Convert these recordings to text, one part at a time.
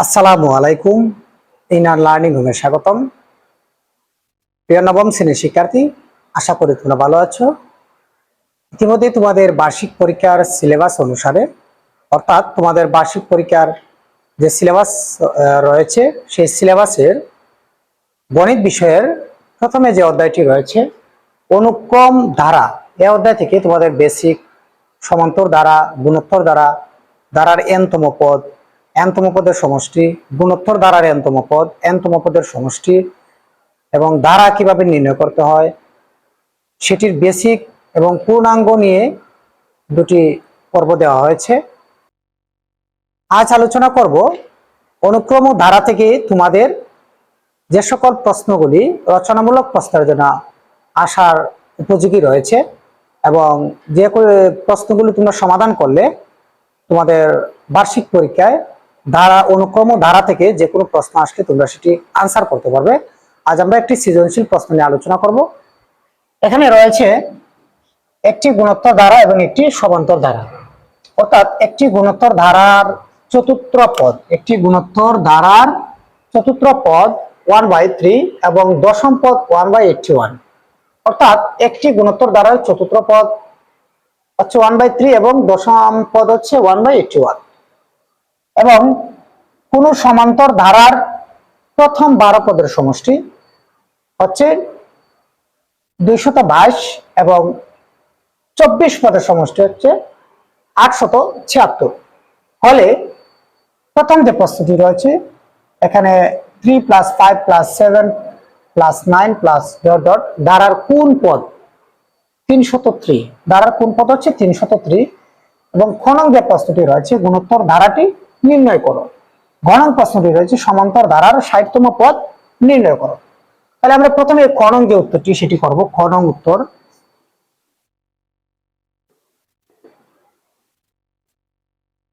আসসালামু আলাইকুম। Inner learning হোমে স্বাগতম। প্রিয় নবম শ্রেণীর শিক্ষার্থী, আশা করি তোমরা ভালো আছো। ইতিমধ্যে তোমাদের বার্ষিক পরীক্ষার সিলেবাস অনুসারে, অর্থাৎ তোমাদের বার্ষিক পরীক্ষার যে সিলেবাস রয়েছে, সেই সিলেবাসের গণিত বিষয়ের প্রথমে যে অধ্যায়টি রয়েছে অনুক্রম ধারা, এই অধ্যায় থেকে তোমাদের বেসিক, সমান্তর ধারা, গুণোত্তর ধারা, ধারার এনতম পদ, এনতম পদের সমষ্টি, গুণোত্তর ধারার এনতম পদ, এনতম পদের সমষ্টি এবং ধারা কিভাবে নির্ণয় করতে হয় সেটির বেসিক এবং পূর্ণাঙ্গ নিয়ে দুটি পর্ব দেওয়া হয়েছে। আজ আলোচনা করব অনুক্রম ধারা থেকে তোমাদের যে সকল প্রশ্নগুলি রচনামূলক প্রশ্নের জন্য আসার উপযোগী রয়েছে এবং যে প্রশ্নগুলি তোমরা সমাধান করলে তোমাদের বার্ষিক পরীক্ষায় ধারা অনুক্রম ধারা থেকে যে কোনো প্রশ্ন আসলে তোমরা সেটি আনসার করতে পারবে। আজ আমরা একটি সৃজনশীল প্রশ্ন নিয়ে আলোচনা করব। এখানে রয়েছে একটি গুণোত্তর ধারা এবং একটি সমান্তর ধারা, অর্থাৎ একটি গুণোত্তর ধারার চতুর্থ পদ, একটি গুণোত্তর ধারার চতুর্থ পদ 1/3 এবং দশম পদ 1/81, অর্থাৎ একটি গুণোত্তর ধারার চতুর্থ পদ হচ্ছে 1/3 এবং দশম পদ হচ্ছে 1/81 এবং কোন সমান্তর ধারার প্রথম 12 পদের সমষ্টি হচ্ছে 222 এবং 24 পদের সমষ্টি হচ্ছে 876। হলে প্রথম যে প্রশ্নটি রয়েছে এখানে 3 + 5 + 7 + 9 + ধারার কোন পদ 303, ধারার কোন পদ হচ্ছে 303 এবং খ নং যে প্রশ্নটি রয়েছে গুণোত্তর ধারাটি নির্ণয় করো। ঘ নং প্রশ্নটি রয়েছে সমান্তর ধারার 60তম পদ নির্ণয় করো। তাহলে আমরা প্রথমে খ নং যে উত্তরটি সেটি করব। খ নং উত্তর,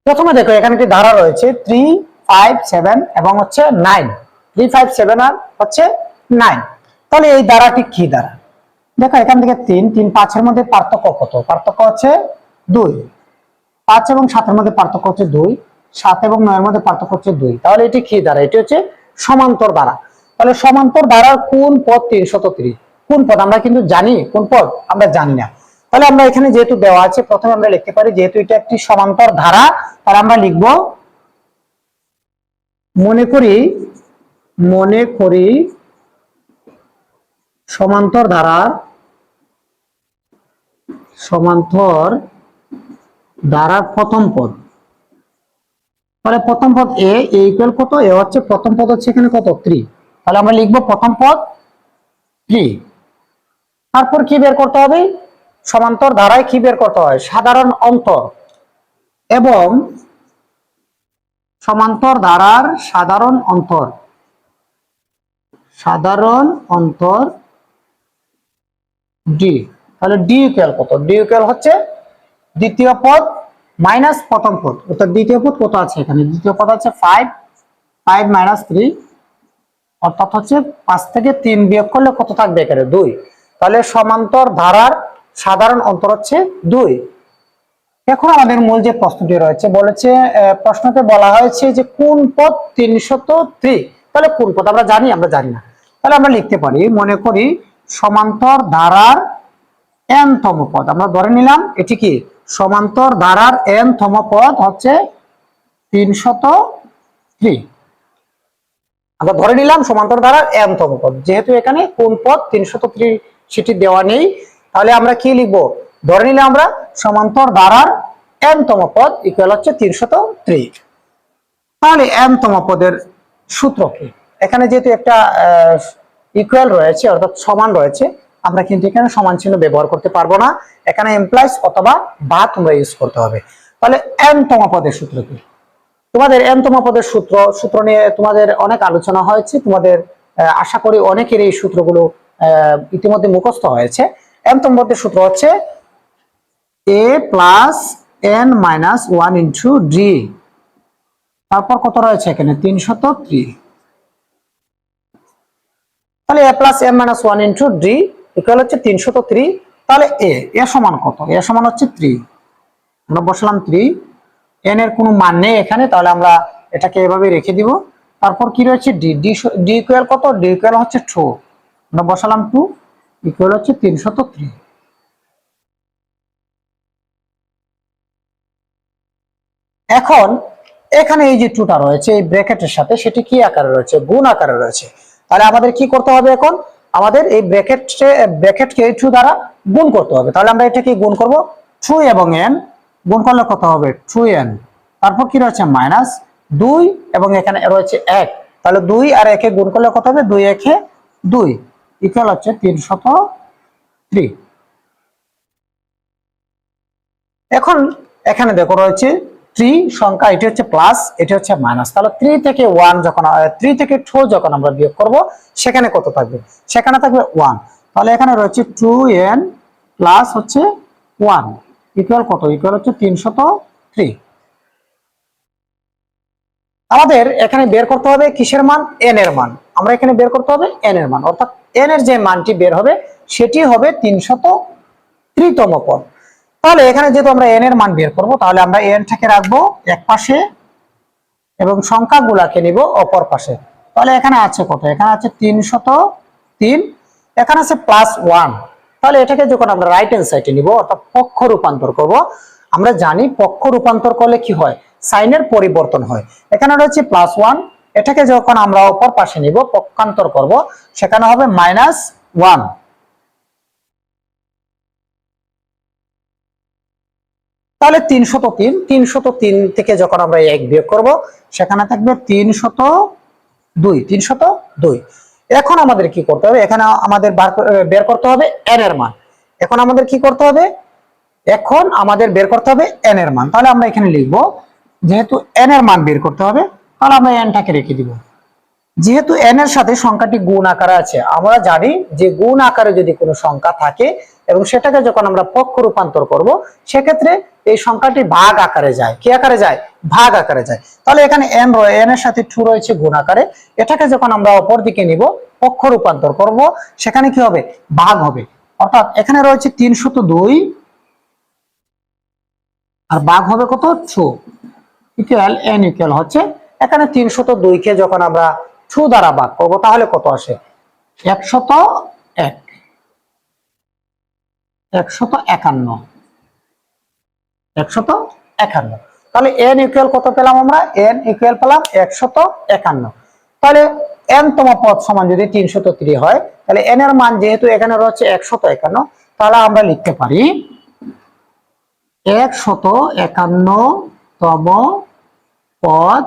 প্রথমে দেখো এখানে একটি ধারা রয়েছে 3, 5, 7 এবং হচ্ছে 9, 3, 5, 7 আর হচ্ছে 9। তাহলে এই ধারাটি কি ধারা? দেখো এখান থেকে 3, 3, 5 এর মধ্যে পার্থক্য কত? পার্থক্য হচ্ছে 2। 5 এবং 7 এর মধ্যে পার্থক্য হচ্ছে 2, 7 এবং 9 এর মধ্যে পার্থক্য হচ্ছে 2। তাহলে এটি কি ধারা? এটি হচ্ছে সমান্তর ধারা। তাহলে সমান্তর ধারার কোন পদ 303? কোন পদ আমরা কিন্তু জানি, কোন পদ আমরা জানি না। তাহলে আমরা এখানে যেহেতু দেওয়া আছে প্রথমে আমরা লিখতে পারি, যেহেতু এটা একটি সমান্তর ধারা তাহলে আমরা লিখব মনে করি সমান্তর ধারার প্রথম পদ। তাহলে প্রথম পদ এ ইকুয়াল কত? এ হচ্ছে প্রথম পদ হচ্ছে এখানে কত? 3। তাহলে আমরা লিখব প্রথম পদ 3। তারপর কি বের করতে হবে? সমান্তর ধারায় কি বের করতে হয়? সাধারণ অন্তর এবং সমান্তর ধারার সাধারণ অন্তর ডি। তাহলে ডি ইকুয়াল কত? ডি ইকুয়াল হচ্ছে দ্বিতীয় পদ মাইনাস প্রথম পদ, অর্থাৎ দ্বিতীয় পদ কত আছে এখানে? দ্বিতীয় পদ আছে 5, 5 - 3 অর্থাৎ হচ্ছে 5 থেকে 3 বিয়োগ করলে কত থাকবে এখানে? 2। তাহলে সমান্তর ধারার সাধারণ অন্তর হচ্ছে 2। এখন আমাদের মূল যে প্রশ্নটি রয়েছে বলেছে, প্রশ্নতে বলা হয়েছে যে কোন পদ 303? তাহলে কোন পদ আমরা জানি? আমরা জানি না। তাহলে আমরা লিখতে পারি মনে করি সমান্তর ধারার n-তম পদ। আমরা ধরে নিলাম এটি কি? সমান্তর ধারার n-তম পদ হচ্ছে 303। আমরা ধরে নিলাম সমান্তর ধারার n-তম পদ। যেহেতু এখানে কোন পদ 303 সেটি দেওয়া নেই, তাহলে আমরা কি লিখব? ধরে নিলাম আমরা সমান্তর ধারার n-তম পদ ইকুয়াল হচ্ছে 303। তাহলে n-তম পদের সূত্র কি? এখানে যেহেতু একটা ইকুয়াল রয়েছে অর্থাৎ সমান রয়েছে, আমরা কিন্তু এখানে সমান চিহ্ন ব্যবহার করতে পারবো না। এখানে এমপ্লয়েস অথবা বা তোমরা ইউজ করতে হবে। তাহলে n-তম পদের সূত্র কি? তোমাদের n-তম পদের সূত্র নিয়ে তোমাদের অনেক আলোচনা হয়েছে। তোমাদের আশা করি অনেকের এই সূত্রগুলো ইতিমধ্যে মুখস্থ হয়েছে। n-তম পদের সূত্র হচ্ছে a + n - 1 * d। তারপর কত রয়েছে এখানে? 303। তাহলে a + n - 1 * d ইকুয়াল হচ্ছে 303। তাহলে a সমান কত? a সমান হচ্ছে 3। আমরা বসালাম 3, n এর কোনো মান নেই এখানে, তাহলে আমরা এটাকে এভাবে রেখে দিব। তারপর কি রয়েছে ডি, ডি ইকুয়াল কত, ডি ইকুয়াল হচ্ছে 2, আমরা বসালাম 2 ইকুয়াল হচ্ছে 303। এখন এখানে এই যে 2টা রয়েছে এই ব্র্যাকেটের সাথে, সেটি কি আকারে রয়েছে, গুণ আকারে রয়েছে। তাহলে আমাদের কি করতে হবে, এখন আমাদের এই ব্র্যাকেটকে 2 দ্বারা গুণ করতে হবে। তাহলে আমরা এটাকে গুণ করব, 2 এবং n গুণ করলে কত হবে 2n, তারপর কি রয়েছে মাইনাস 2 এবং এখানে রয়েছে 1, তাহলে 2 আর 1 এ গুণ করলে কত হবে 2 1 এ 2 ইকুয়াল হচ্ছে 303। এখন এখানে দেখো রয়েছে 3 সংখ্যা, এটি হচ্ছে প্লাস এটি হচ্ছে মাইনাস, তাহলে 3 থেকে 1 যখন 3 থেকে 2 যখন আমরা বিয়োগ করব সেখানে কত থাকবে, সেখানে থাকবে 1। তাহলে এখানে রয়েছে 2n প্লাস হচ্ছে 1 ইকুয়াল কত, ইকুয়াল হচ্ছে 303। আমাদের এখানে বের করতে হবে কিসের মান, n এর মান। আমরা এখানে বের করতে হবে n এর মান, অর্থাৎ n এর যে মানটি বের হবে সেটি হবে 303তম পদ। তাহলে এখানে যেহেতু আমরা n এর মান বের করব, তাহলে আমরা n টাকে রাখবো এক পাশে এবং সংখ্যাগুলাকে নিব অপর পাশে। তাহলে এখানে আছে কত, এখানে আছে 303, এখানে আছে +1। তাহলে এটাকে যখন আমরা রাইট হ্যান্ড সাইডে নিব অর্থাৎ পক্ষ রূপান্তর করব, আমরা জানি পক্ষ রূপান্তর করলে কি হয়, সাইনের পরিবর্তন হয়। এখানে রয়েছে +1, এটাকে যখন আমরা অপর পাশে নিব পক্ষান্তর করব, সেখানে হবে -1। তাহলে 303 থেকে যখন আমরা 1 বিয়োগ করব সেখানে থাকবে 302। এখন আমাদের কি করতে হবে, এখানে আমাদের বের করতে হবে n এর মান। এখন আমাদের কি করতে হবে, এখন আমাদের বের করতে হবে n এর মান। তাহলে আমরা এখানে লিখব, যেহেতু n এর মান বের করতে হবে তাহলে আমরা n টাকে রেখে দিব। যেহেতু n এর সাথে সংখ্যাটি গুণ আকারে আছে, আমরা জানি যে গুণ আকারে যদি কোনো সংখ্যা থাকে এবং সেটাকে যখন আমরা পক্ষ রূপান্তর করব সেক্ষেত্রে এই সংখ্যাটি ভাগ আকারে যায়, কি আকারে যায়, ভাগ আকারে যায়। তাহলে এখানে n এর সাথে 2 রয়েছে গুণ আকারে, এটাকে যখন আমরা অপর দিকে নিব পক্ষ রূপান্তর করব সেখানে কি হবে, ভাগ হবে। অর্থাৎ এখানে রয়েছে 302 আর ভাগ হবে কত 2 ইকুয়াল n ইকুয়াল হচ্ছে, এখানে 302 কে যখন আমরা 2 দ্বারা ভাগ করব তাহলে কত আসে 151। তাহলে n ইকুয়াল কত পেলাম আমরা, n ইকুয়াল পেলাম 151। তাহলে n তম পদ সমান যদি 303 হয়, তাহলে n এর মান যেহেতু এখানে রয়েছে 151, তাহলে আমরা লিখতে পারি 151তম পদ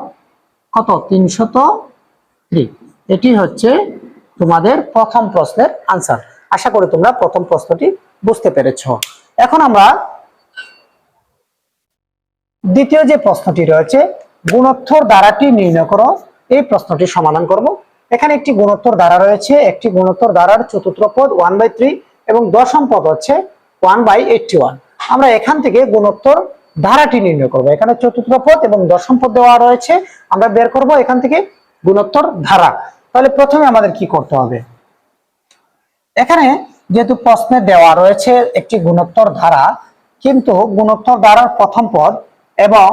কত 303। এটি হচ্ছে তোমাদের প্রথম প্রশ্নের আনসার। আশা করি তোমরা প্রথম প্রশ্নটি বুঝতে পেরেছ। এখন আমরা দ্বিতীয় যে প্রশ্নটি রয়েছে, গুণোত্তর ধারাটি নির্ণয় করো, এই প্রশ্নটি সমাধান করব। এখানে একটি গুণোত্তর ধারা রয়েছে, একটি গুণোত্তর ধারার চতুর্থ পদ 1/3 এবং দশম পদ হচ্ছে 1/81। আমরা এখান থেকে গুণোত্তর ধারাটি নির্ণয় করব। এখানে চতুর্থ পদ এবং দশম পদ দেওয়া রয়েছে, আমরা বের করব এখান থেকে গুণোত্তর ধারা। তাহলে প্রথমে আমাদের কি করতে হবে, এখানে যেহেতু প্রশ্নে দেওয়া রয়েছে একটি গুণোত্তর ধারা, কিন্তু গুণোত্তর ধারার প্রথম পদ এবং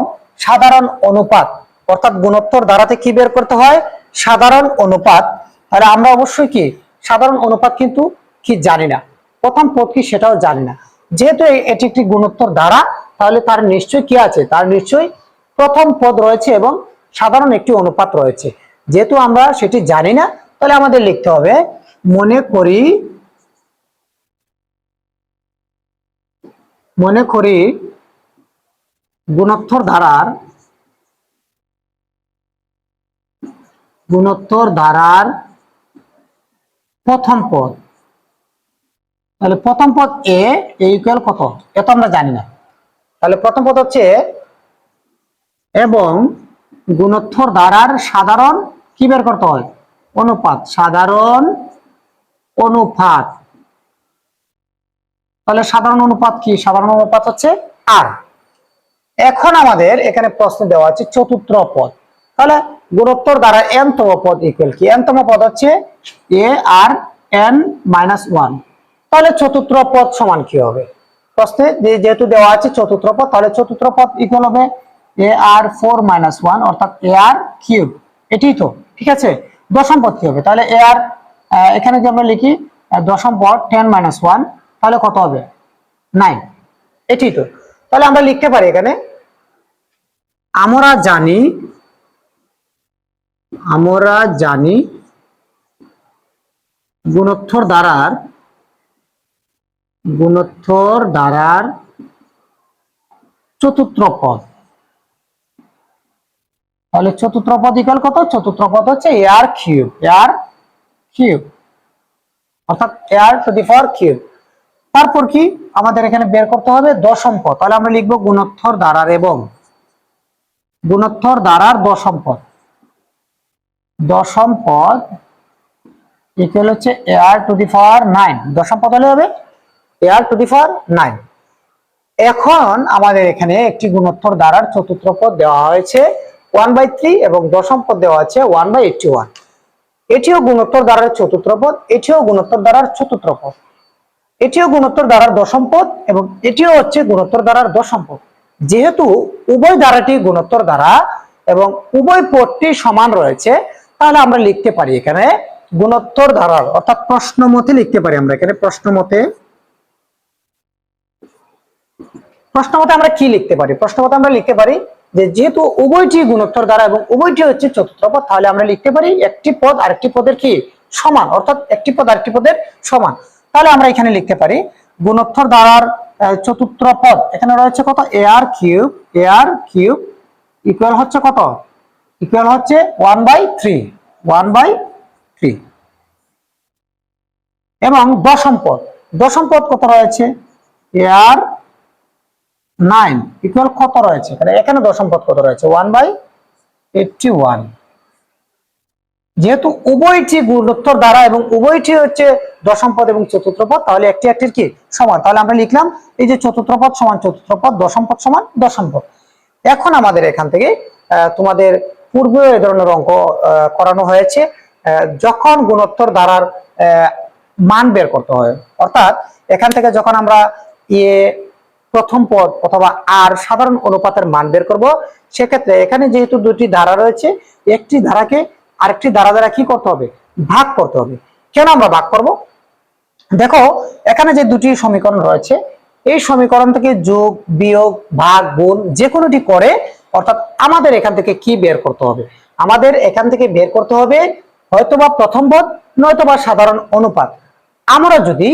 সাধারণ অনুপাত, অর্থাৎ গুণোত্তর ধারাতে কি বের করতে হয়, সাধারণ অনুপাত। তাহলে আমরা অবশ্যই কি সাধারণ অনুপাত কিন্তু কি জানি না, প্রথম পদ কি সেটাও জানি না। যেহেতু এটি একটি গুণোত্তর ধারা, তাহলে তার নিশ্চয়ই কি আছে, তার নিশ্চয়ই প্রথম পদ রয়েছে এবং সাধারণ একটি অনুপাত রয়েছে। যেহেতু আমরা সেটি জানি না, তাহলে আমাদের লিখতে হবে মনে করি গুণোত্তর ধারার প্রথম পদ। তাহলে প্রথম পদ এ ইকুয়াল কত, এত আমরা জানি না। তাহলে প্রথম পদ হচ্ছে এবং গুণোত্তর ধারার সাধারণ কি বের করতে হয়, অনুপাত, সাধারণ অনুপাত। তাহলে সাধারণ অনুপাত কি, সাধারণ অনুপাত হচ্ছে আর। এখন আমাদের এখানে প্রশ্ন দেওয়া আছে চতুর্থ পদ, তাহলে গুণোত্তর দ্বারা n তম পদ ইকুয়াল কি, n তম পদ হচ্ছে a আর n-1। তাহলে চতুর্থ পদ সমান কি হবে, প্রশ্নে যেহেতু দেওয়া আছে চতুর্থ পদ, তাহলে চতুর্থ পদ ইকুয়াল হবে এ আর 4 - 1 অর্থাৎ এ আর কিউব, এটি তো ঠিক আছে। দশম পদ কি হবে? তাহলে এ আর এখানে যদি আমরা লিখি দশম পদ 10 - 1 তাহলে কত হবে? 9, এটি তো। তাহলে আমরা লিখতে পারি এখানে আমরা জানি গুণোত্তর দ্বারার চতুর্থ পদ। তাহলে চতুর্থ পদ ইকুয়াল কত? চতুর্থ পদ হচ্ছে এ আর কিউব অর্থাৎ এ আর টু দি পাওয়ার কিউব। তারপর কি আমাদের এখানে বের করতে হবে? দশম পদ। তাহলে আমরা লিখবো গুণোত্তর দ্বারার দশম পদ ইকুয়াল হচ্ছে এ আর টু দি পাওয়ার 9। দশম পদ হলে হবে এ আর টু দি পাওয়ার 9। এখন আমাদের এখানে একটি গুণোত্তর দ্বারার চতুর্থ পদ দেওয়া হয়েছে 1/3 এবং দশম পদ দেওয়া আছে 1/81। এটিও গুণোত্তর দ্বারার চতুর্থ পদ, এটিও গুণোত্তর দ্বারার চতুর্থ পদ, এটিও গুণোত্তর দ্বারার দশম পদ এবং এটিও হচ্ছে গুণোত্তর দ্বারার দশম পদ। যেহেতু উভয় দ্বারাটি গুণোত্তর দ্বারা এবং উভয় পদটি সমান রয়েছে, তাহলে আমরা লিখতে পারি এখানে গুণোত্তর দ্বারার অর্থাৎ প্রশ্ন মতে লিখতে পারি আমরা এখানে প্রশ্ন মতে আমরা কি লিখতে পারি? প্রশ্ন মতে আমরা লিখতে পারি যে যেহেতু উভয়টি গুণোত্তর দ্বারা এবং উভয়টি হচ্ছে চতুর্থ পদ, তাহলে আমরা লিখতে পারি একটি পদ আরেকটি পদের কি সমান, অর্থাৎ একটি পদ আরেকটি পদের সমান। তাহলে আমরা এখানে লিখতে পারি গুণোত্তর দ্বারার চতুর্থ পদ এখানে রয়েছে কত? এ আর কিউব ইকুয়াল হচ্ছে কত? ইকুয়াল হচ্ছে 1/3 এবং দশম পদ কত রয়েছে? এ আর 9 ইকুয়াল কত রয়েছে এখানে দশম পদ কত রয়েছে? 1/81। যেহেতু উভয়টি গুণোত্তর দ্বারা এবং উভয়টি হচ্ছে দশম পদ এবং চতুর্থ পদ, তাহলে একটি একটির কি সমান। তাহলে আমরা লিখলাম এই যে চতুর্থ পদ সমান চতুর্থ পদ, দশম পদ সমান দশম পদ। এখন আমাদের এখান থেকে তোমাদের পূর্বে এই ধরনের অঙ্ক করানো হয়েছে। যখন গুণোত্তর দ্বারার মান বের করতে হয়, অর্থাৎ এখান থেকে যখন আমরা প্রথম পদ অথবা আর সাধারণ অনুপাতের মান বের করব, সেক্ষেত্রে এখানে যেহেতু দুটি ধারা রয়েছে, একটি ধারাকে আরেকটি ধারা দ্বারা কি করতে হবে? ভাগ করতে হবে। কেন আমরা ভাগ করব? দেখো এখানে যে দুটি সমীকরণ রয়েছে, এই সমীকরণ থেকে যোগ বিয়োগ ভাগ গুণ যে কোনোটি করে, অর্থাৎ আমাদের এখান থেকে কি বের করতে হবে? আমাদের এখান থেকে বের করতে হবে হয়তোবা প্রথম পদ নয়তোবা সাধারণ অনুপাত। আমরা যদি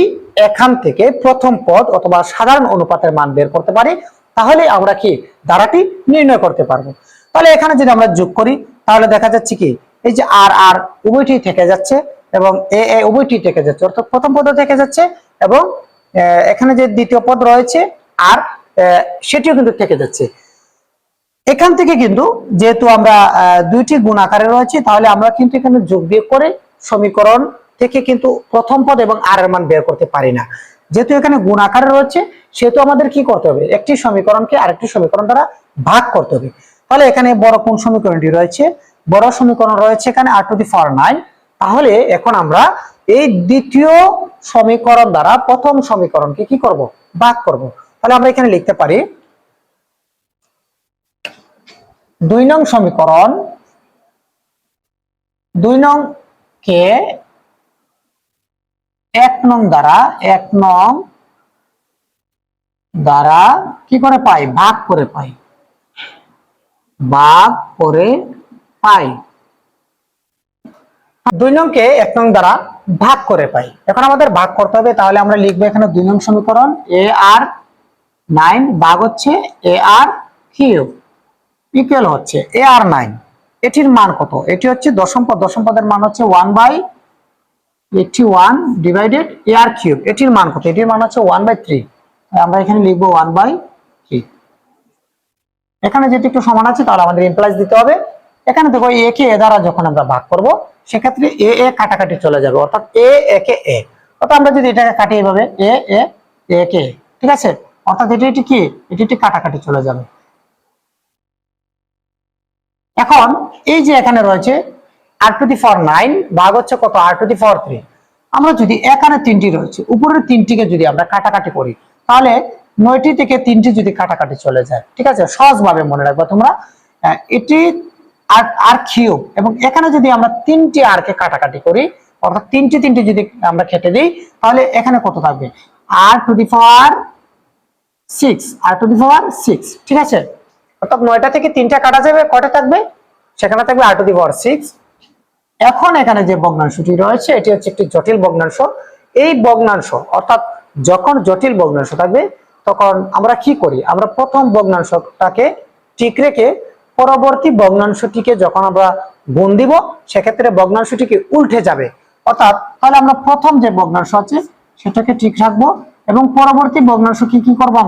এখান থেকে প্রথম পদ অথবা সাধারণ অনুপাতের মান বের করতে পারি, তাহলে আমরা কি ধারাটি নির্ণয় করতে পারবো। তাহলে এখানে যদি আমরা যোগ করি, তাহলে দেখা যাচ্ছে কি এই যে আর আর উভয়টি থেকে যাচ্ছে এবং এ এ উভয়টি থেকে যাচ্ছে, অর্থাৎ প্রথম পদ থেকে যাচ্ছে এবং এখানে যে দ্বিতীয় পদ রয়েছে আর সেটিও কিন্তু থেকে যাচ্ছে। এখান থেকে কিন্তু যেহেতু আমরা দুইটি গুণ আকারে রয়েছে, তাহলে আমরা কিন্তু এখানে যোগ বিয়োগ করে সমীকরণ থেকে কিন্তু প্রথম পদ এবং আর এর মান বের করতে পারি না। যেহেতু এখানে গুণ আকারে রয়েছে, সেহেতু আমাদের কি করতে হবে? একটি সমীকরণকে আরেকটি সমীকরণ দ্বারা ভাগ করতে হবে। তাহলে এখানে বড় কোন সমীকরণটি রয়েছে? বড় সমীকরণ রয়েছে এখানে r টু দি পাওয়ার 9। তাহলে এখন আমরা এই দ্বিতীয় সমীকরণ দ্বারা প্রথম সমীকরণকে কি করব? ভাগ করব। তাহলে আমরা এখানে লিখতে পারি 2 নং সমীকরণ 2 নং কে 1 নং দ্বারা কি করে পাই? ভাগ করে পাই। 2 নং কে 1 নং দ্বারা ভাগ করে পাই। এখন আমাদের ভাগ করতে হবে, তাহলে আমরা লিখবো এখানে 2 নং সমীকরণ এ আর 9 ভাগ হচ্ছে এ আর কিউব ইকুয়াল হচ্ছে এ আর 9। এটির মান কত? এটি হচ্ছে দশম পদ, দশম পদের মান হচ্ছে 1/81 ডিভাইডেড এ আর কিউব। এটির মান কত? এটির মান হচ্ছে 1/3। আমরা এখানে লিখবো 1/3। এখানে যেহেতু একটু সমান আছে, তাহলে আমাদের ইমপ্লাইজ দিতে হবে। এখানে দেখো এ কে এ দ্বারা যখন আমরা ভাগ করব, সেক্ষেত্রে এ এ কাটাকাটি চলে যাবে, অর্থাৎ এ একে এ। অর্থাৎ আমরা যদি এটাকে কাটি এভাবে এ এ এ কে, ঠিক আছে, অর্থাৎ এটি কি এটি কাটাকাটি চলে যাবে। এখন এই যে এখানে রয়েছে r টু দি পাওয়ার 9 ভাগ হচ্ছে কত? r টু দি পাওয়ার 3। আমরা যদি এখানে তিনটি রয়েছে, উপরের তিনটিকে যদি আমরা কাটাকাটি করি, তাহলে 9টি থেকে 3টি যদি কাটাকাটি চলে যায়, ঠিক আছে, সহজভাবে মনে রাখবা তোমরা। এটি আর কিউব, এবং এখানে যদি আমরা 3টি আর কে কাটাকাটি করি, অর্থাৎ 3টি যদি আমরা কেটে দিই, তাহলে এখানে কত থাকবে? আর to the power 6, R to the পাওয়ার 6, ঠিক আছে। অর্থাৎ 9টা থেকে 3টা কাটা যাবে, কয়টা থাকবে? সেখানে থাকবে আর টু দি পাওয়ার 6। এখন এখানে যে ভগ্নাংশটি রয়েছে এটি হচ্ছে একটি জটিল ভগ্নাংশ। এই ভগ্নাংশ, অর্থাৎ যখন জটিল ভগ্নাংশ থাকবে তখন আমরা কি করি? আমরা প্রথম ভগ্নাংশটাকে ঠিক রেখে পরবর্তী ভগ্নাংশটিকে যখন আমরা গুণ দিব, সেক্ষেত্রে ভগ্নাংশটিকে উল্টে যাবে। অর্থাৎ তাহলে আমরা প্রথম যে ভগ্নাংশ আছে সেটাকে ঠিক রাখবো, এবং পরবর্তী ভগ্নাংশ কি করবো?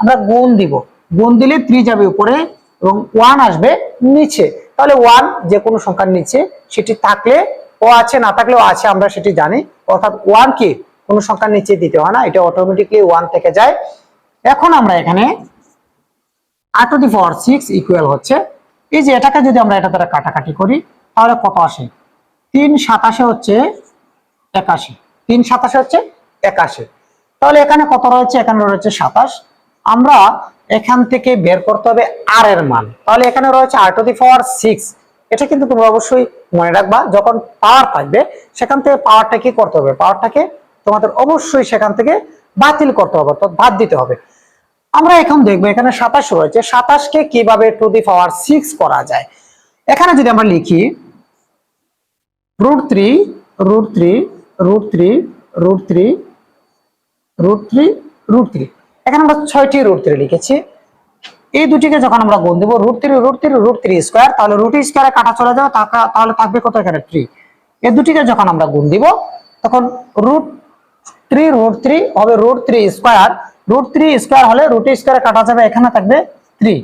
আমরা গুণ দিব। গুণ দিলে 3 যাবে উপরে এবং 1 আসবে নিচে। তাহলে 1 যে কোনো সংখ্যার নিচে, সেটি থাকলে ও আছে, না থাকলেও আছে, আমরা সেটি জানি। অর্থাৎ 1 কি কোনো সংখ্যার নিচে দিতে হয় না, এটা অটোমেটিকলি 1 থেকে যায়। এখন আমরা এখানে আর টু দি পাওয়ার 6 ইকুয়াল হচ্ছে, এই যে এটাকে যদি আমরা এটা দ্বারা কাটাকাটি করি তাহলে কত আসে? 3 27 হচ্ছে 81, 3 27 হচ্ছে 81। তাহলে এখানে কত রয়েছে? এখানে রয়েছে 27। আমরা এখান থেকে বের করতে হবে আর এর মান। তাহলে এখানে রয়েছে আর টু দি পাওয়ার 6। এটা কিন্তু তোমরা অবশ্যই মনে রাখবা, যখন পাওয়ার থাকবে সেখান থেকে পাওয়ারটা কি করতে হবে? পাওয়ারটাকে তোমাদের অবশ্যই সেখান থেকে বাতিল করতে হবে, অর্থাৎ বাদ দিতে হবে। আমরা এখন দেখবো এখানে 27 রয়েছে, 27কে কিভাবে টু দি পাওয়ার 6 করা যায়। এখানে যদি আমরা লিখি √3 √3 √3 √3 √3 √3, এখানে আমরা 6টি √3 লিখেছি। এই দুটিকে যখন আমরা গুণ দেব √3 √3 √3 স্কয়ার, তাহলে রুট স্কয়ারে কাটা চলে যাবে, তাহলে থাকবে কত? এখানে 3। এই দুটিকে যখন আমরা গুণ দিব তখন √3 √3 হবে √3 স্কয়ার। √3 স্কয়ার হলে রুট স্কয়ারে কাটা যাবে, এখানে থাকবে 3।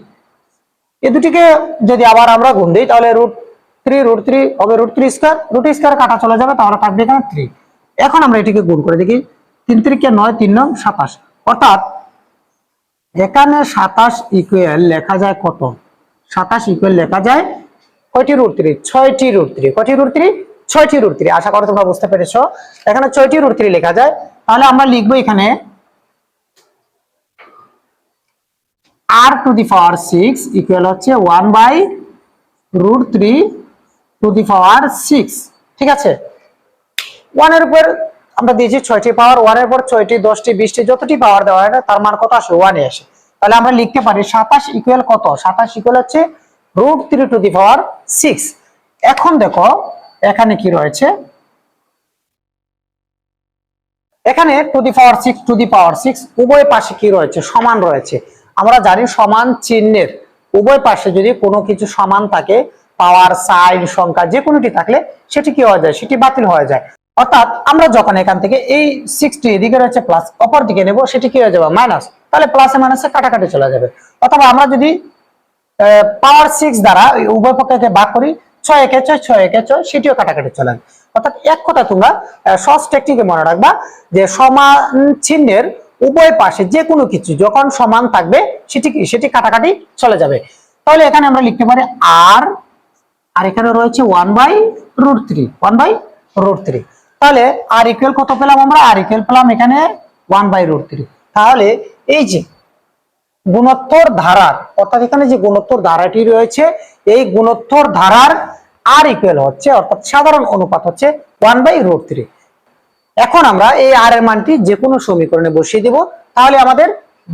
এই দুটিকে যদি আবার আমরা গুণ দিই তাহলে √3 √3 হবে √3 স্কয়ার, রুট স্কয়ারে কাটা চলে যাবে, তাহলে থাকবে এখানে 3। এখন আমরা এটিকে গুণ করে দেখি, 3 3 কে 9, 3 9 27। অর্থাৎ এখানে 27 ইকুয়াল লেখা যায় কত? 27 ইকুয়াল লেখা যায় কয়টি √3? 6টি √3। কয়টি √3? 6টি √3। আশা করি তোমরা বুঝতে পেরেছো। এখানে 6টি √3 লেখা যায়। তাহলে আমরা লিখবো এখানে আর টু দি পাওয়ার 6 ইকুয়াল হচ্ছে 1/√3 টু দি পাওয়ার 6, ঠিক আছে। 1 এর উপর আমরা দিয়েছি 6টি পাওয়ার, 1 এর উপর 6টি 10টি 20টি যতটি পাওয়ার দেওয়া হয় না তার মান কত আসে? 1 এ আসে। তাহলে আমরা লিখতে পারি 27 ইকুয়াল কত? 27 ইকুয়াল হচ্ছে √3 টু দি পাওয়ার 6। এখন দেখো এখানে কি রয়েছে, এখানে to the power 6 to the পাওয়ার 6 উভয় পাশে কি রয়েছে? সমান রয়েছে। আমরা জানি সমান চিহ্নের উভয় পাশে যদি কোনো কিছু সমান থাকে, পাওয়ার, সাইন, সংখ্যা যে কোনোটি থাকলে সেটি কি হয়ে যায়? সেটি বাতিল হয়ে যায়। অর্থাৎ আমরা যখন এখান থেকে এই 6টি এদিকে রয়েছে প্লাস, অপর দিকে নেব, সেটি কি হয়ে যাবে? মাইনাস। তাহলে প্লাসে মাইনাসে কাটাকাটি চলে যাবে। অথবা আমরা যদি পাওয়ার 6 দ্বারা উভয় পক্ষকে ভাগ করি, 6 একে 6 6 একে 6, সেটিও কাটাকাটি চলে যাবে। অর্থাৎ এক কথা তোমরা সহজ টেকনিকে মনে রাখবা যে সমান চিহ্নের উভয় পাশে যে কোনো কিছু যখন সমান থাকবে সেটি কাটাকাটি চলে যাবে। তাহলে এখানে আমরা লিখতে পারি আর এখানে রয়েছে 1/√3 1/√3। তাহলে আর ইকুয়াল কত পেলাম? আমরা আর ইকুয়াল পেলাম এখানে 1/√3। তাহলে এই যে গুণোত্তর ধারার, অর্থাৎ এখানে যে গুণোত্তর ধারাটি রয়েছে, এই গুণোত্তর ধারার আর ইকুয়াল হচ্ছে, অর্থাৎ সাধারণ অনুপাত হচ্ছে 1/√3। এখন আমরা এই আর এর মানটি যে কোনো সমীকরণে বসিয়ে দিব, তাহলে আমাদের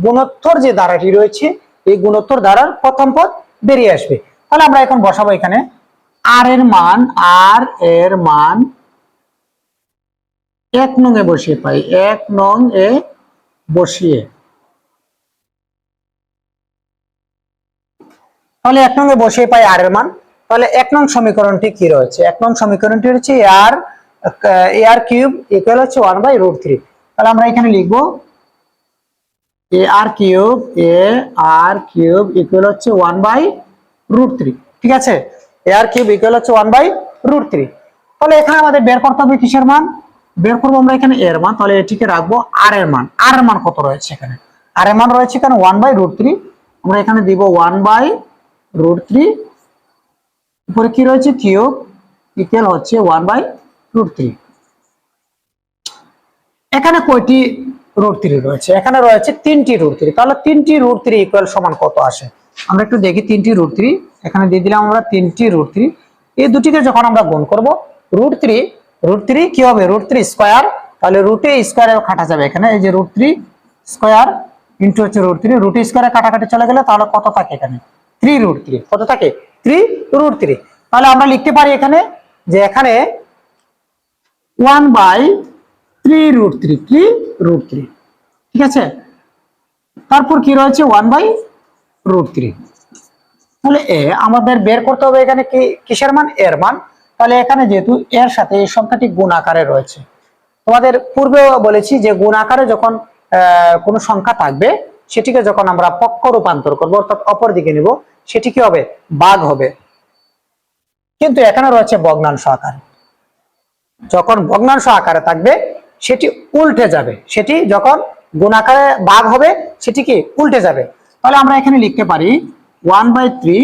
গুণোত্তর যে ধারাটি রয়েছে এই গুণোত্তর ধারার প্রথম পদ বেরিয়ে আসবে। তাহলে আমরা এখন বসাবো এখানে আর এর মান 1 নং এ বসিয়ে পাই, 1 নং এ বসিয়ে, তাহলে 1 নং এ বসিয়ে পাই আর এর মান। তাহলে 1 নং সমীকরণটি কি রয়েছে? 1 নং সমীকরণটি হচ্ছে আর কিউব ইকুয়াল হচ্ছে 1/√3। তাহলে আমরা এখানে লিখবো আর কিউব ইকুয়াল হচ্ছে 1/√3, ঠিক আছে। আর কিউব ইকুয়াল হচ্ছে 1/√3। তাহলে এখানে আমাদের বের করতে হবে কিসের মান? বের করবো আমরা এখানে এর মান। তাহলে এটিকে রাখবো আর এর মান। আর এর মান কত রয়েছে এখানে? আর এর মান রয়েছে এখানে 1/√3। আমরা এখানে দিব 1/√3, উপরে কি রয়েছে? কিউব ইকুয়াল হচ্ছে 1/√3। এখানে কয়টি √3 রয়েছে, এখানে রয়েছে 3টি √3। তাহলে 3টি √3 ইকুয়াল সমান কত আসে আমরা একটু দেখি। 3টি √3 এখানে দিয়ে দিলাম আমরা 3টি √3। এই দুটিকে যখন আমরা গুণ করব √3 কি হবে √3 স্কয়ার, তাহলে √a স্কয়ারে কাটা যাবে এখানে, এই যে √3 স্কয়ার ইনটু হচ্ছে √3, √a স্কয়ারে কাটাকাটি চলে গেলে তাহলে কত থাকে এখানে 3√3, কত থাকে 3√3। তাহলে আমরা লিখতে পারি এখানে যে এখানে 1/3√3 ঠিক আছে। তারপর কি রয়েছে 1/√3। তাহলে আমাদের বের করতে হবে এখানে কি কিসের মান, এর মান। তাহলে এখানে যেহেতু এর সাথে এই সংখ্যাটি গুণ আকারে রয়েছে, তোমাদের পূর্বেও বলেছি যে গুণ আকারে যখন কোনো সংখ্যা থাকবে সেটিকে যখন আমরা পক্ষ রূপান্তর করবো অর্থাৎ অপর দিকে নিব, সেটি কি হবে ভাগ হবে। কিন্তু এখানে রয়েছে ভগ্নাংশ আকারে, যখন ভগ্নাংশ আকারে থাকবে সেটি উল্টে যাবে, সেটি যখন গুণ আকারে ভাগ হবে সেটি কি উল্টে যাবে। তাহলে আমরা এখানে লিখতে পারি 1/3,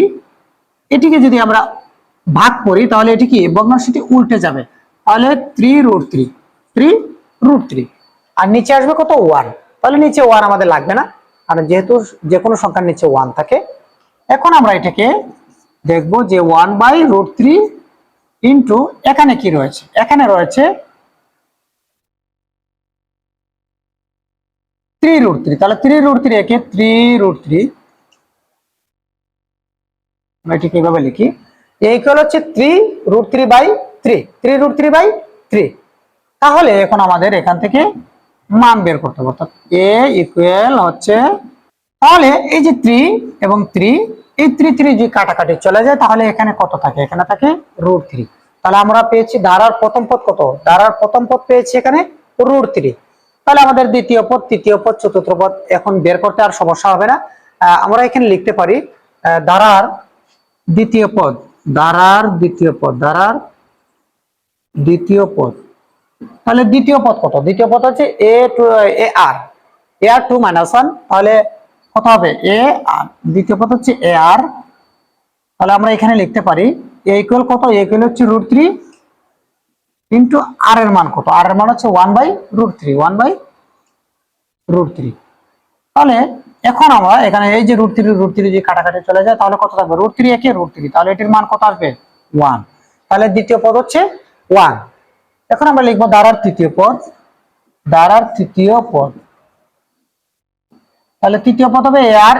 এটিকে যদি আমরা ভাগ করি তাহলে এটি কি ভগ্নাংশটি উল্টে যাবে, তাহলে 3√3 আর নিচে আসবে কত 1। তাহলে নিচে 1 আমাদের লাগবে না, কারণ যেহেতু যে কোনো সংখ্যার নিচে 1 থাকে। এখন আমরা এটাকে দেখব যে 1/√3 ইন্টু এখানে কি রয়েছে, এখানে রয়েছে 3√3। তাহলে 3√3 একে 3√3 আমরা এটাকে এইভাবে লিখি, ইকুয়াল হচ্ছে 3√3/3। তাহলে এখন আমাদের এখান থেকে মান বের করতে হবে, অর্থাৎ a ইকুয়াল হচ্ছে, তাহলে এই যে 3 এবং 3, এই 3 যে কাটাকাটি চলে যায় তাহলে এখানে কত থাকে, এখানে থাকে √3। তাহলে আমরা পেয়েছি ধারার প্রথম পদ কত, ধারার প্রথম পদ পেয়েছি এখানে √3। তাহলে আমাদের দ্বিতীয় পদ, তৃতীয় পদ, চতুর্থ পদ এখন বের করতে আর সমস্যা হবে না। আমরা এখানে লিখতে পারি ধারার দ্বিতীয় পদ, তাহলে দ্বিতীয় পদ কত, দ্বিতীয় পদ হচ্ছে ar2 - 1, তাহলে কত হবে ar, দ্বিতীয় পদ হচ্ছে ar। তাহলে আমরা এখানে লিখতে পারি a ইকুয়াল কত, a ইকুয়াল হচ্ছে √3 ইন্টু আর এর মান কত, আর এর মান হচ্ছে 1/√3। তাহলে এখন আমরা এখানে এই যে √3 যে কাটাকাটি চলে যায় তাহলে কত থাকবে, √3 একে √3, তাহলে এটির মান কত আসবে 1। তাহলে দ্বিতীয় পদ হচ্ছে 1। এখন আমরা লিখবো ধারার তৃতীয় পদ, তাহলে তৃতীয় পদ হবে ar²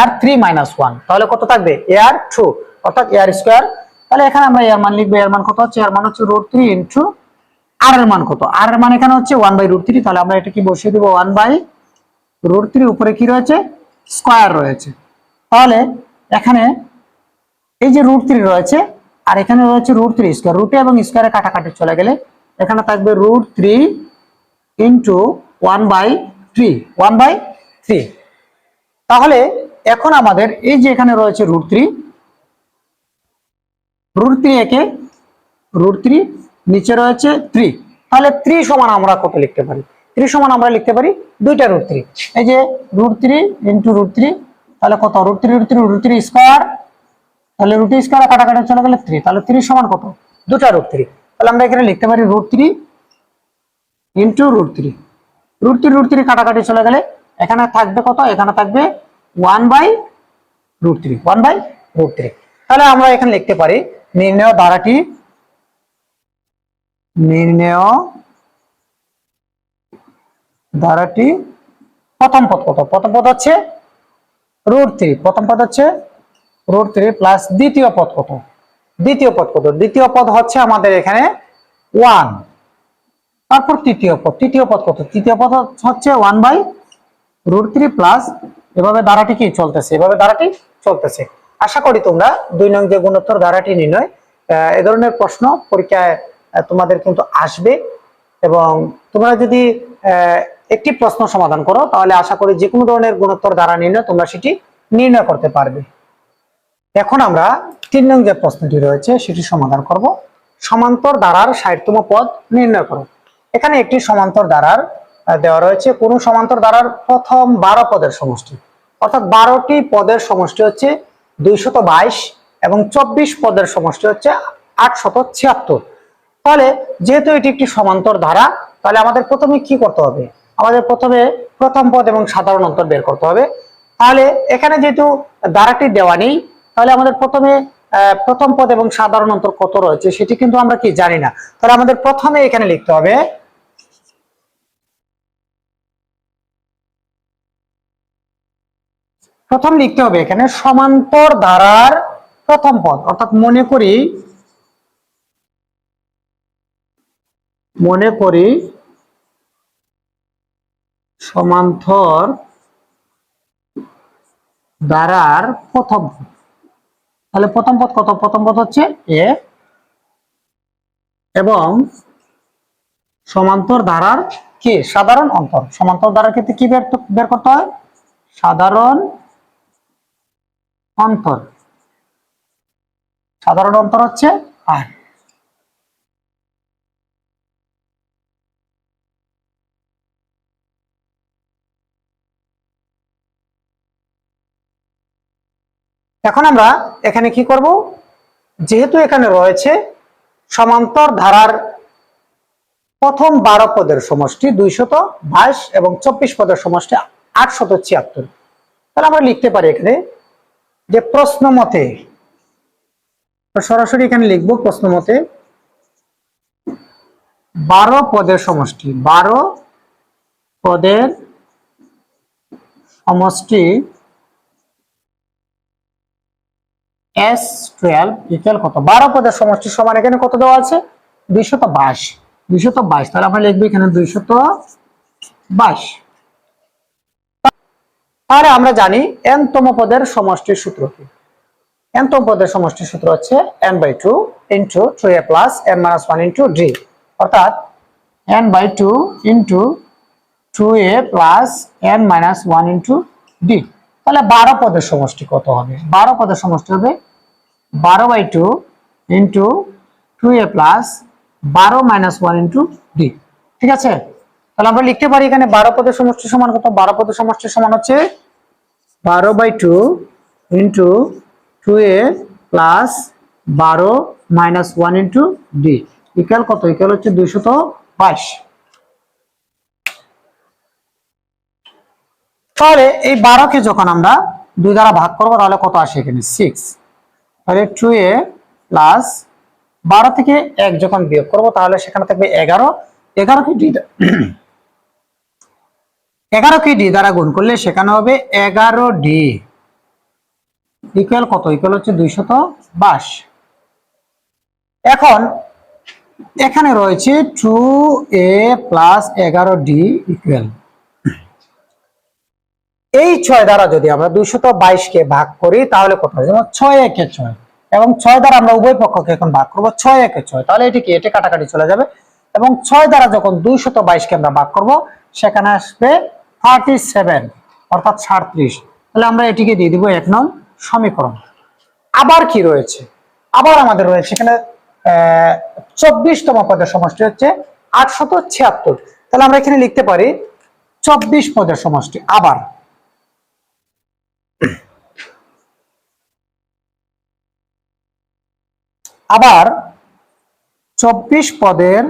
ar3 - 1, তাহলে কত থাকবে ar2 অর্থাৎ ar²। তাহলে এখানে আমরা এর মান লিখবো, এর মান কত হচ্ছে, এর মান হচ্ছে √3 ইনটু আর এর মান কত, আর এর মান এখানে হচ্ছে 1/√3। তাহলে আমরা এটা কি বসিয়ে দেব 1/√3, উপরে কি রয়েছে স্কয়ার রয়েছে। তাহলে এখানে এই যে √3 রয়েছে আর এখানে রয়েছে √3 স্কয়ার, √a এবং স্কয়ারে কাটাকাটি চলে গেলে এখানে থাকবে √3 ইনটু 1/3। তাহলে এখন আমাদের এই যে এখানে রয়েছে √3 একে √3, নিচে রয়েছে 3। তাহলে 3 সমান আমরা কত লিখতে পারি, 3 সমান আমরা লিখতে পারি দুইটা √3, এই যে √3 ইনটু √3, তাহলে কত √3 স্কয়ার, তাহলে √a স্কয়ার কাটাকাটি চলে গেলে 3, তাহলে 3 সমান কত দুটা √3। তাহলে আমরা এখানে লিখতে পারি √3 ইনটু √3 কাটাকাটি চলে গেলে এখানে থাকবে কত, এখানে থাকবে 1/√3। তাহলে আমরা এখানে লিখতে পারি নির্ণেয় ধারাটি প্রথম পদ কত, প্রথম পদ হচ্ছে √3 প্লাস দ্বিতীয় পদ কত, দ্বিতীয় পদ হচ্ছে আমাদের এখানে 1। তারপর তৃতীয় পদ কত, তৃতীয় পদ হচ্ছে 1/√3 প্লাস, এভাবে ধারাটি কি চলতেছে, আশা করি তোমরা 2 নং যে গুণোত্তর ধারাটি নির্ণয়, এই ধরনের প্রশ্ন পরীক্ষায় তোমাদের কিন্তু আসবে, এবং তোমরা যদি একটি প্রশ্ন সমাধান করো তাহলে আশা করি যে কোনো ধরনের গুণোত্তর ধারা নির্ণয় তোমরা সেটি নির্ণয় করতে পারবে। এখন আমরা 3 নং যে প্রশ্নটি রয়েছে সেটি সমাধান করব। সমান্তর ধারার 60তম পদ নির্ণয় করো। এখানে একটি সমান্তর ধারার দেওয়া রয়েছে, কোন সমান্তর ধারার প্রথম 12 পদের সমষ্টি, অর্থাৎ 12টি পদের সমষ্টি হচ্ছে 222 এবং 24 পদের সমষ্টি হচ্ছে 876। তাহলে যেহেতু এটি একটি সমান্তর ধারা, তাহলে আমাদের প্রথমে কি করতে হবে, আমাদের প্রথমে প্রথম পদ এবং সাধারণ অন্তর বের করতে হবে। তাহলে এখানে যেহেতু ধারাটি দেওয়া নেই, তাহলে আমাদের প্রথমে প্রথম পদ এবং সাধারণ অন্তর কত রয়েছে সেটি কিন্তু আমরা কি জানি না। তাহলে আমাদের প্রথমে এখানে লিখতে হবে এখানে সমান্তর ধারার প্রথম পদ, অর্থাৎ মনে করি সমান্তর ধারার প্রথম পদ। তাহলে প্রথম পদ কত? প্রথম পদ হচ্ছে এ, এবং সমান্তর ধারার কি সাধারণ অন্তর। সমান্তর ধারার ক্ষেত্রে কি বের করতে হয়? সাধারণ অন্তর। সাধারণ অন্তর হচ্ছে আর। এখন আমরা এখানে কি করব? যেহেতু এখানে রয়েছে সমান্তর ধারার প্রথম 12 পদের সমষ্টি 222 এবং 24 পদের সমষ্টি 876, তাহলে আমরা লিখতে পারি এখানে যে প্রশ্ন মতে, সরাসরি এখানে লিখব প্রশ্ন মতে 12 পদের সমষ্টি, 12 পদের সমষ্টি S12 ইকুয়াল কত? 12 পদের সমষ্টি সমান এখানে কত দেওয়া আছে? 222। তাহলে আমরা লিখবো এখানে 222। তাহলে আমরা জানি n তম পদের সমষ্টির সূত্র কি? n তম পদের সমষ্টির সূত্র হচ্ছে n/2 into 2a plus n - 1 into d, অর্থাৎ n/2 into 2a plus n - 1 into d। তাহলে 12 পদের সমষ্টি কত হবে? 12 পদের সমষ্টি হবে 12/2 into 2a plus 12 - 1 into d। ঠিক আছে? তাহলে আমরা লিখতে পারি এখানে 12 পদের সমষ্টি সমান কত? 12 পদের সমষ্টি সমান হচ্ছে 12/2 into 2a plus 12 - 1 into d equal কত? ইকুয়াল হচ্ছে 222। তাহলে এই 12 কে যখন আমরা 2 দ্বারা ভাগ করব তাহলে কত আসে? এখানে 6। তাহলে 2a প্লাস 12 থেকে 1 যখন বিয়োগ করব তাহলে সেখানে থাকবে 11। 11 কে d দ্বারা গুণ করলে সেখানে হবে 11d ইকুয়াল কত? ইকুয়াল হচ্ছে 222। এখন এখানে রয়েছে 2a প্লাস 11d ইকুয়াল, এই 6 দ্বারা যদি আমরা 222 কে ভাগ করি তাহলে কত হবে? যেমন 6 একে 6, এবং 6 দ্বারা আমরা উভয় পক্ষকে এখন ভাগ করব, 6 একে 6, তাহলে এটি কি? এটা কাটাকাটি চলে যাবে, এবং 6 দ্বারা যখন 222 কে আমরা ভাগ করব সেখানে আসবে 37, অর্থাৎ 37। তাহলে আমরা এটিকে দিয়ে দিব 1 নং সমীকরণ। আবার কি রয়েছে? আবার আমাদের রয়েছে এখানে 24 তম পদের সমষ্টি হচ্ছে 876। তাহলে আমরা এখানে লিখতে পারি 24 পদের সমষ্টি আবার 24 পদের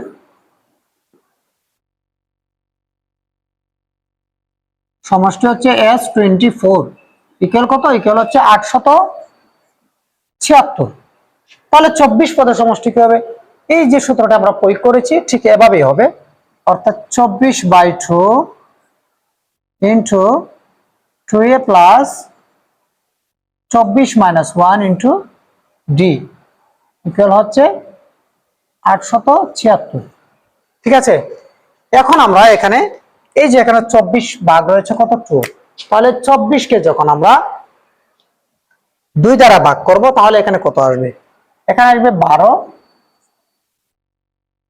সমষ্টি হচ্ছে S24 ইকুয়াল কত? ইকুয়াল হচ্ছে 876। তাহলে 24 পদের সমষ্টি কি হবে? এই যে সূত্রটা আমরা প্রয়োগ করেছি ঠিক এভাবেই হবে, অর্থাৎ 24/2 into 2a plus 24 - 1 into d equal হচ্ছে 876। ঠিক আছে? এখন আমরা এখানে এই যে এখানে 24 ভাগ রয়েছে কত? 2। তাহলে 24 কে যখন আমরা 2 দ্বারা ভাগ করব তাহলে এখানে কত আসবে? এখানে আসবে 12,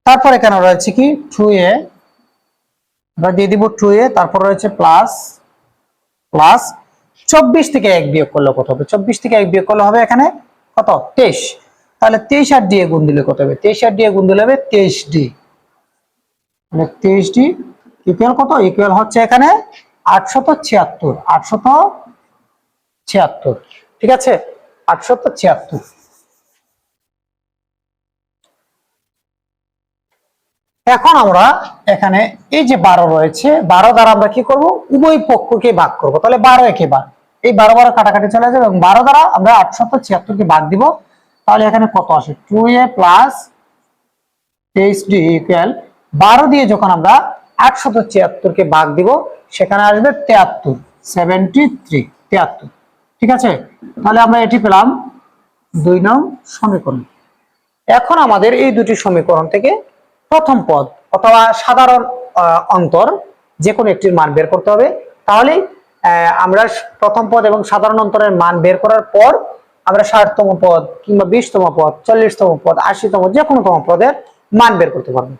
তারপর এখানে রয়েছে কি 2a, আমরা দিয়ে দিব 2a, তারপর রয়েছে প্লাস 24 থেকে 1 বিয়োগ করলে কত হবে? 24 থেকে 1 বিয়োগ করলে হবে এখানে কত? 23। তাহলে 23 আর দিয়ে গুণ দিলে কত হবে? 23 আর দিয়ে গুণ দিলে হবে 23d, মানে 23d ইকুয়াল কত? ইকুয়াল হচ্ছে এখানে 876। ঠিক আছে? 876। এখন আমরা এখানে এই যে 12 রয়েছে, 12 দ্বারা আমরা কি করব, উভয় পক্ষকে ভাগ করব। তাহলে 12 একে বার, এই 12 12 কাটাকাটি চলে যাবে এবং 12 দ্বারা আমরা 876 কে ভাগ দিব। তাহলে এখানে কত আসে, 2a প্লাস 23d ইকুয়াল 12 দিয়ে যখন আমরা 876 কে ভাগ দিব সেখানে আসবে 73, 73, 73। ঠিক আছে, তাহলে আমরা এটি পেলাম 2 নং সমীকরণ। এখন আমাদের এই দুটি সমীকরণ থেকে প্রথম পদ অথবা সাধারণ অন্তর যে কোনো একটির মান বের করতে হবে। তাহলে আমরা প্রথম পদ এবং সাধারণ অন্তরের মান বের করার পর আমরা 60তম পদ কিংবা 20তম পদ, 40তম পদ, 80তম যে কোনো তম পদের মান বের করতে পারবো।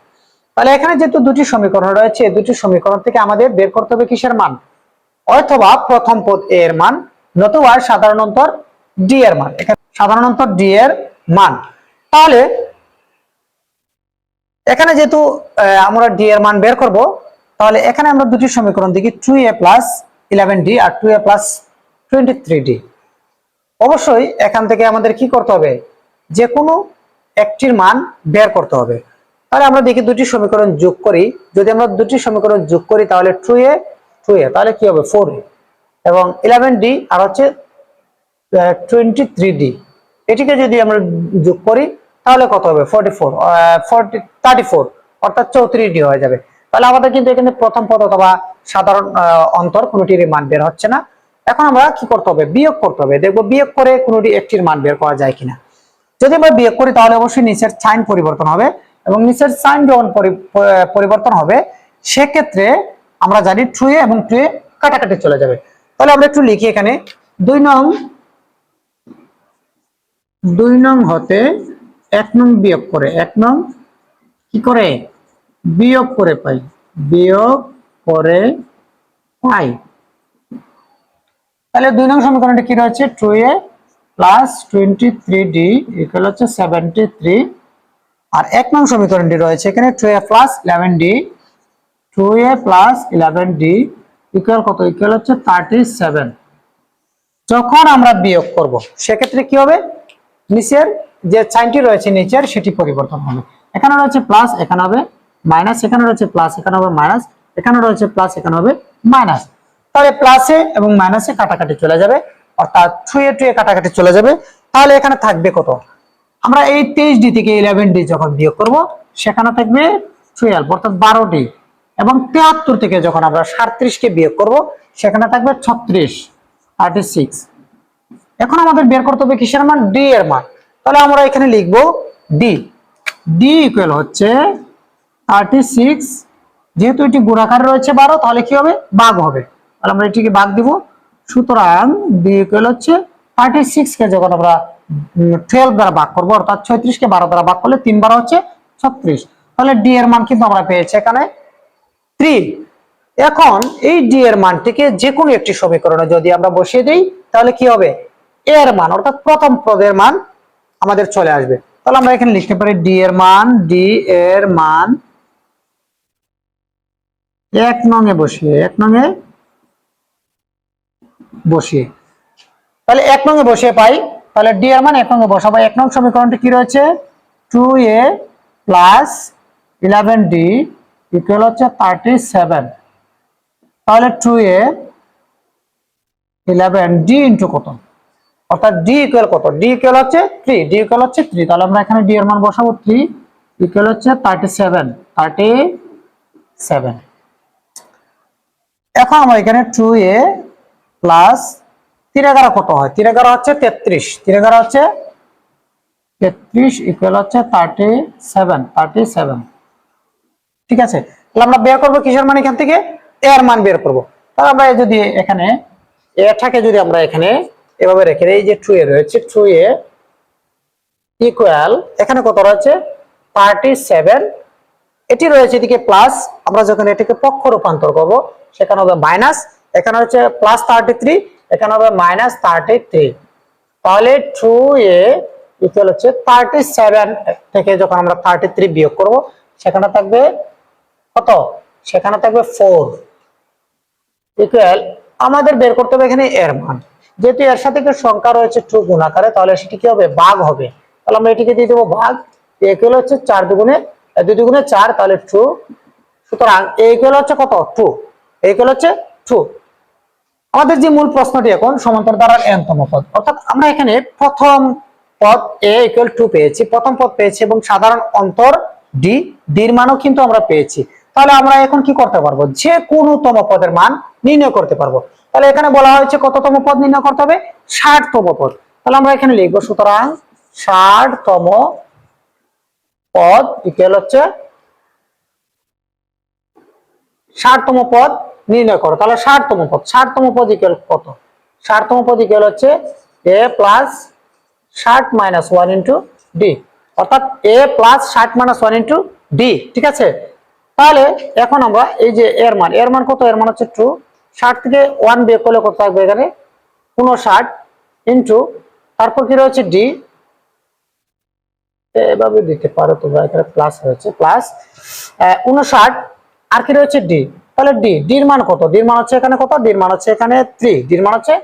তাহলে এখানে যেহেতু দুটি সমীকরণ রয়েছে, দুটি সমীকরণ থেকে আমাদের বের করতে হবে কিসের মান, অথবা প্রথম পদ এ এর মান নতুবা সাধারণ অন্তর ডি এর মান। এখানে সাধারণ অন্তর ডি এর মান, তাহলে এখানে যেহেতু আমরা ডি এর মান বের করব, তাহলে এখানে আমরা দুটি সমীকরণ দেখি, 2a প্লাস 11d আর 2a প্লাস 23d। অবশ্যই এখান থেকে আমাদের কি করতে হবে, যে কোনো একটির মান বের করতে হবে। তাহলে আমরা দেখি দুটি সমীকরণ যোগ করি, যদি আমরা দুটি সমীকরণ যোগ করি তাহলে 2a তাহলে কি হবে 4a এবং 11d আর হচ্ছে 23d, এটিকে যদি আমরা যোগ করি তাহলে কত হবে 34 অর্থাৎ 34d হয়ে যাবে। তাহলে আমাদের কিন্তু এখানে প্রথম পদ অথবা সাধারণ অন্তর কোনটির মান বের হচ্ছে না। এখন আমরা কি করতে হবে, বিয়োগ করতে হবে, দেখবো বিয়োগ করে কোনটি একটির মান বের করা যায় কিনা। যদি আমরা বিয়োগ করি তাহলে অবশ্যই নিচের সাইন পরিবর্তন হবে এবং নিচের সাইন যখন পরিবর্তন হবে সেক্ষেত্রে আমরা জানি 2a এবং 2a কাটাকাটি চলে যাবে। তাহলে আমরা একটু লিখি এখানে 2 নং হতে 1 নং বিয়োগ করে, 1 নং কি করে বিয়োগ করে পাই, বিয়োগ করে পাই। তাহলে 2 নং সমীকরণটি কি রয়েছে, 2a প্লাস 23d ইকুয়াল হচ্ছে 73। আর 1 নং সমীকরণটি রয়েছে এখানে 2a plus 11d, 2a plus 11d equal কত, ইকুয়াল হচ্ছে 37। যখন আমরা বিয়োগ করব সেক্ষেত্রে কি হবে, নিচের যে সাইনটি রয়েছে নিচের সেটি পরিবর্তন হবে। এখানে রয়েছে প্লাস, এখানে হবে মাইনাস, এখানে রয়েছে প্লাস, এখানে হবে মাইনাস, এখানে রয়েছে প্লাস, এখানে হবে মাইনাস। তাহলে প্লাসে এবং মাইনাসে কাটাকাটি চলে যাবে, অর্থাৎ 2a কাটাকাটি চলে যাবে। তাহলে এখানে থাকবে কত, আমরা এই 23d থেকে 11d যখন বিয়োগ করব সেখানে থাকবে 12 অর্থাৎ 12d এবং 73 থেকে যখন আমরা 37 কে বিয়োগ করব সেখানে থাকবে 36। এখন আমাদের বের করতে হবে কিসের মান, ডি এর মান। তাহলে আমরা এখানে লিখব ডি ইকুয়াল হচ্ছে 36, যেহেতু এটি গুণাকার রয়েছে 12 তাহলে কি হবে, ভাগ হবে। তাহলে আমরা এটিকে ভাগ দিব, সুতরাং ডি ইকুয়াল হচ্ছে 36 কে যখন আমরা 12 দ্বারা ভাগ করব অর্থাৎ 36 কে 12 দ্বারা ভাগ করলে 3 12 হচ্ছে 36। তাহলে ডি এর মান কিন্তু আমরা পেয়েছি এখানে 3। এখন এই ডি এর মানটিকে যে কোনো একটি সমীকরণে যদি আমরা বসিয়ে দেই তাহলে কি হবে, এর মান অর্থাৎ প্রথম পদের মান আমাদের চলে আসবে। তাহলে আমরা এখানে লিখতে পারি ডি এর মান 1 নং এ বসিয়ে তাহলে 1 নং এ বসিয়ে পাই। তাহলে ডি এর মান 1 নং এ বসাবো। 1 নং সমীকরণটি কি রয়েছে, 2a প্লাস 11d ইকুয়াল হচ্ছে 37। তাহলে 2a 11d ইনটু কত, অর্থাৎ d ইকুয়াল কত, d ইকুয়াল হচ্ছে 3। তাহলে আমরা এখানে d এর মান বসাবো 3 ইকুয়াল হচ্ছে 37। এখন আমরা এখানে 2a প্লাস 3 11 কত হয়, 3 11 হচ্ছে 33, 3 11 হচ্ছে 33 ইকুয়াল হচ্ছে 37। ঠিক আছে, তাহলে আমরা বের করব কিসের মান, এখান থেকে এর মান বের করব। তাহলে আমরা যদি এখানে এটাকে যদি আমরা এখানে এভাবে রেখে এই যে 2a রয়েছে, 2a ইকুয়াল এখানে কত রয়েছে 37, এটি রয়েছে এদিকে প্লাস, আমরা যখন এটাকে পক্ষ রূপান্তর করব সেখানে হবে মাইনাস, এখানে হচ্ছে প্লাস 33, এখানে হবে মাইনাস 33। তাহলে 2a ইকুয়াল হচ্ছে 37 থেকে যখন আমরা 33 বিয়োগ করব সেখানে থাকবে কত, সেখানে থাকবে 4 ইকুয়াল আমাদের বের করতে হবে এখানে এর মান। যেহেতু এর সাথে একটা সংখ্যা রয়েছে 2 গুণ আকারে তাহলে সেটি কি হবে, ভাগ হবে। তাহলে আমরা এটিকে দিয়ে দেবো ভাগ, ইকুয়াল হচ্ছে 4 দুগুণে 2 দুগুণে 4, তাহলে 2। সুতরাং a ইকুয়াল হচ্ছে কত? 2। a ইকুয়াল হচ্ছে 2। আমাদের যে মূল প্রশ্নটি এখন সমান্তর ধারার n তম পদ, অর্থাৎ আমরা এখানে প্রথম পদ a ইকুয়াল 2 পেয়েছি, প্রথম পদ পেয়েছি এবং সাধারণ অন্তর d, d এর মানও কিন্তু আমরা পেয়েছি। তাহলে আমরা এখন কি করতে পারবো? যে কোনো তম পদের মান নির্ণয় করতে পারবো। তাহলে এখানে বলা হয়েছে কততম পদ নির্ণয় করতে হবে? 60তম পদ। তাহলে আমরা এখানে লিখবো, সুতরাং 60তম পদ ইকুয়াল হচ্ছে 60তম পদ নির্ণয় করো। তাহলে 60তম পদ ইকুয়াল কত? 60তম পদ ইকুয়াল হচ্ছে a plus 60 minus 1 into d, অর্থাৎ a plus 60 minus 1 into d। ঠিক আছে, তাহলে এখন আমরা এই যে এর মান কত? এর মান হচ্ছে 2। 60 থেকে 1 বিয়োগ করলে কত থাকবে? এখানে 59 ইন্টু, তারপর কি রয়েছে d, এভাবে দিতে পারো তোমরা, এখানে প্লাস রয়েছে, প্লাস 59 আর কি রয়েছে d। তাহলে d এর মান কত? d এর মান হচ্ছে এখানে কত? d এর মান হচ্ছে এখানে 3, d এর মান হচ্ছে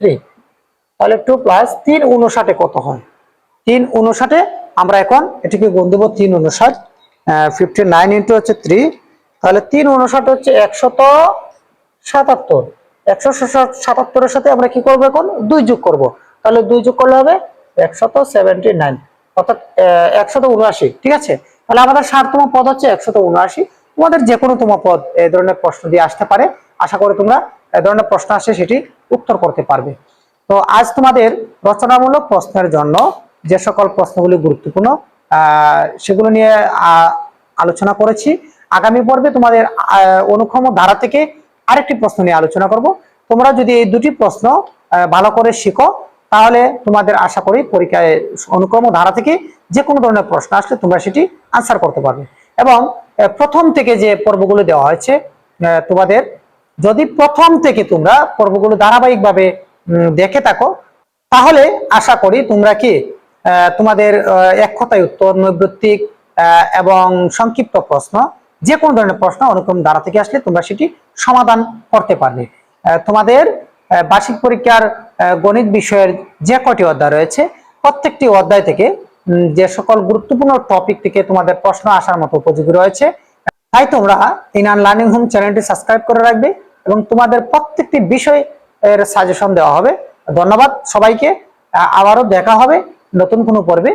3। তাহলে 2 প্লাস 3 59 কত হয়? 3 59 আমরা এখন এটাকে গুণ দেব, 3 59 59 ইন্টু হচ্ছে 3, তাহলে 3 59 হচ্ছে 177। 177 এর সাথে আমরা কি করব? এখন 2 যোগ করব। তাহলে 2 যোগ করলে হবে 179, অর্থাৎ 179। ঠিক আছে, তাহলে আমাদের 60তম পদ হচ্ছে 179। তোমাদের যে কোনো তম পদ এই ধরনের প্রশ্ন দিয়ে আসতে পারে। আশা করি তোমরা এই ধরনের প্রশ্ন আসে সেটি উত্তর করতে পারবে। তো আজ তোমাদের রচনামূলক প্রশ্নের জন্য যে সকল প্রশ্নগুলি গুরুত্বপূর্ণ সেগুলো নিয়ে আলোচনা করেছি। আগামী পর্বে তোমাদের অনুক্রম ধারা থেকে আরেকটি প্রশ্ন নিয়ে আলোচনা করব। তোমরা যদি এই দুটি প্রশ্ন ভালো করে শিখো, তাহলে তোমাদের আশা করি পরীক্ষায় অনুক্রম ধারা থেকে যে কোনো ধরনের প্রশ্ন আসলে তোমরা সেটি আনসার করতে পারবে। এবং প্রথম থেকে যে পর্বগুলো দেওয়া হয়েছে, তোমাদের যদি প্রথম থেকে তোমরা পর্বগুলো ধারাবাহিকভাবে দেখে থাকো, তাহলে আশা করি তোমরা কি তোমাদের এক কথায় উত্তর, নৈর্ব্যক্তিক এবং সংক্ষিপ্ত প্রশ্ন, যে কোনো ধরনের প্রশ্ন অনুক্রম ধারা থেকে আসলে তোমরা সেটি সমাধান করতে পারবে। তোমাদের বার্ষিক পরীক্ষার গণিত বিষয়ের যে কটি অধ্যায় রয়েছে, প্রত্যেকটি অধ্যায় থেকে যে সকল গুরুত্বপূর্ণ টপিক থেকে তোমাদের প্রশ্ন আসার মতো উপযোগী রয়েছে, তাই তোমরা ইনান লার্নিং হোম চ্যানেলটি সাবস্ক্রাইব করে রাখবে এবং তোমাদের প্রত্যেকটি বিষয় এর সাজেশন দেওয়া হবে। ধন্যবাদ সবাইকে, আবারও দেখা হবে নতুন কোনো পর্বে।